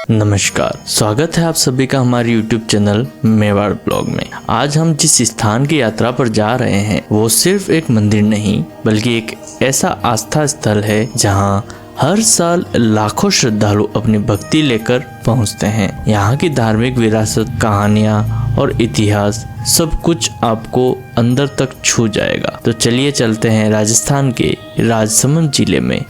नमस्कार, स्वागत है आप सभी का हमारे YouTube चैनल मेवाड़ ब्लॉग में। आज हम जिस स्थान की यात्रा पर जा रहे हैं वो सिर्फ एक मंदिर नहीं बल्कि एक ऐसा आस्था स्थल है जहां हर साल लाखों श्रद्धालु अपनी भक्ति लेकर पहुंचते हैं। यहाँ की धार्मिक विरासत, कहानियाँ और इतिहास सब कुछ आपको अंदर तक छू जाएगा। तो चलिए चलते हैं राजस्थान के राजसमंद जिले में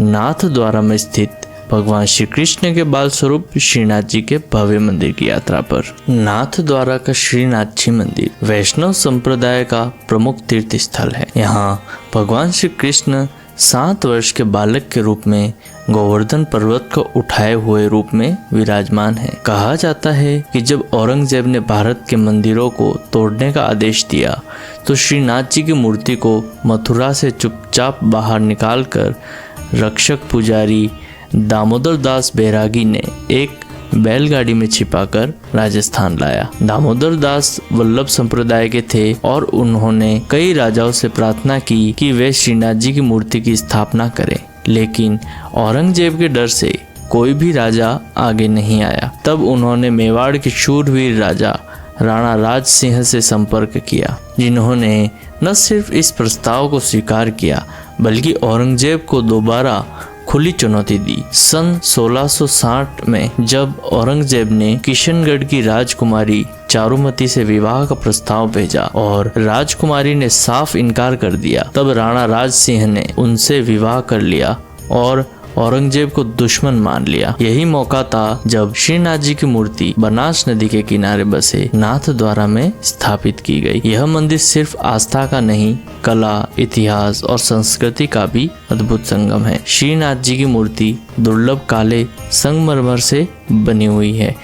नाथद्वारा में स्थित भगवान श्री कृष्ण के बाल स्वरूप श्रीनाथ जी के भव्य मंदिर की यात्रा पर। नाथद्वारा का श्रीनाथ जी मंदिर वैष्णव संप्रदाय का प्रमुख तीर्थ स्थल है। यहाँ भगवान श्री कृष्ण 7 वर्ष के बालक के रूप में गोवर्धन पर्वत को उठाए हुए रूप में विराजमान है। कहा जाता है कि जब औरंगजेब ने भारत के मंदिरों को तोड़ने का आदेश दिया तो श्रीनाथ जी की मूर्ति को मथुरा से चुपचाप बाहर निकालकर रक्षक पुजारी दामोदर दास बैरागी ने एक बैलगाड़ी में छिपाकर राजस्थान लाया। दामोदर दास वल्लभ संप्रदाय के थे और उन्होंने कई राजाओं से प्रार्थना की कि वे श्रीनाथ जी की मूर्ति की स्थापना करें, लेकिन औरंगजेब के डर से कोई भी राजा आगे नहीं आया। तब उन्होंने मेवाड़ के शूरवीर राजा राणा राज सिंह से संपर्क किया, जिन्होंने न सिर्फ इस प्रस्ताव को स्वीकार किया बल्कि औरंगजेब को दोबारा खुली चुनौती दी। सन 1660 में जब औरंगजेब ने किशनगढ़ की राजकुमारी चारुमती से विवाह का प्रस्ताव भेजा और राजकुमारी ने साफ इनकार कर दिया, तब राणा राज सिंह ने उनसे विवाह कर लिया और औरंगजेब को दुश्मन मान लिया। यही मौका था जब श्रीनाथ जी की मूर्ति बनास नदी के किनारे बसे नाथद्वारा में स्थापित की गई। यह मंदिर सिर्फ आस्था का नहीं, कला, इतिहास और संस्कृति का भी अद्भुत संगम है। श्रीनाथ जी की मूर्ति दुर्लभ काले संगमरमर से बनी हुई है।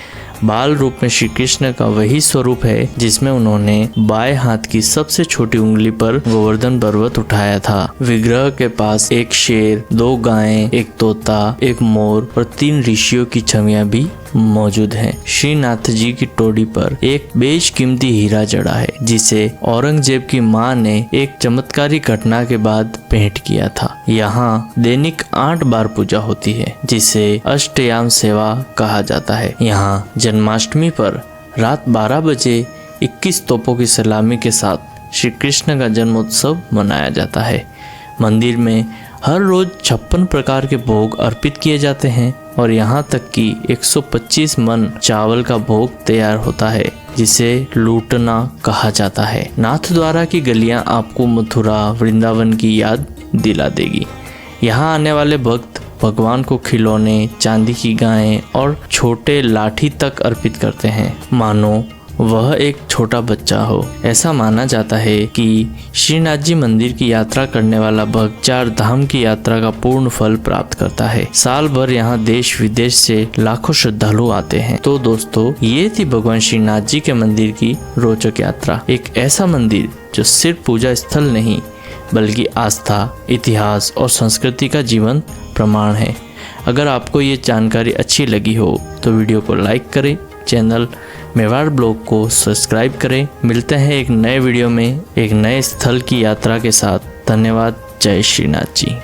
बाल रूप में श्री कृष्ण का वही स्वरूप है जिसमें उन्होंने बाएं हाथ की सबसे छोटी उंगली पर गोवर्धन पर्वत उठाया था। विग्रह के पास एक शेर, 2 गायें, एक तोता, एक मोर और 3 ऋषियों की छवियां भी मौजूद हैं। श्रीनाथ जी की टोडी पर एक बेशकीमती हीरा जड़ा है जिसे औरंगजेब की मां ने एक चमत्कारी घटना के बाद भेंट किया था। यहाँ दैनिक 8 बार पूजा होती है जिसे अष्टयाम सेवा कहा जाता है। यहाँ जन्माष्टमी पर रात 12 बजे 21 तोपों की सलामी के साथ श्री कृष्ण का जन्मोत्सव मनाया जाता है। मंदिर में हर रोज 56 प्रकार के भोग अर्पित किए जाते हैं और यहाँ तक कि 125 मन चावल का भोग तैयार होता है जिसे लूटना कहा जाता है। नाथद्वारा की गलियाँ आपको मथुरा, वृंदावन की याद दिला देगी। यहाँ आने वाले भक्त भगवान को खिलौने, चांदी की गायें और छोटे लाठी तक अर्पित करते हैं, मानो वह एक छोटा बच्चा हो। ऐसा माना जाता है कि श्रीनाथ जी मंदिर की यात्रा करने वाला भक्त 4 धाम की यात्रा का पूर्ण फल प्राप्त करता है। साल भर यहाँ देश विदेश से लाखों श्रद्धालु आते हैं। तो दोस्तों, ये थी भगवान श्रीनाथ जी के मंदिर की रोचक यात्रा। एक ऐसा मंदिर जो सिर्फ पूजा स्थल नहीं बल्कि आस्था, इतिहास और संस्कृति का जीवंत प्रमाण है। अगर आपको ये जानकारी अच्छी लगी हो तो वीडियो को लाइक करें, चैनल मेवाड़ ब्लॉग को सब्सक्राइब करें। मिलते हैं एक नए वीडियो में एक नए स्थल की यात्रा के साथ। धन्यवाद। जय श्रीनाथ जी।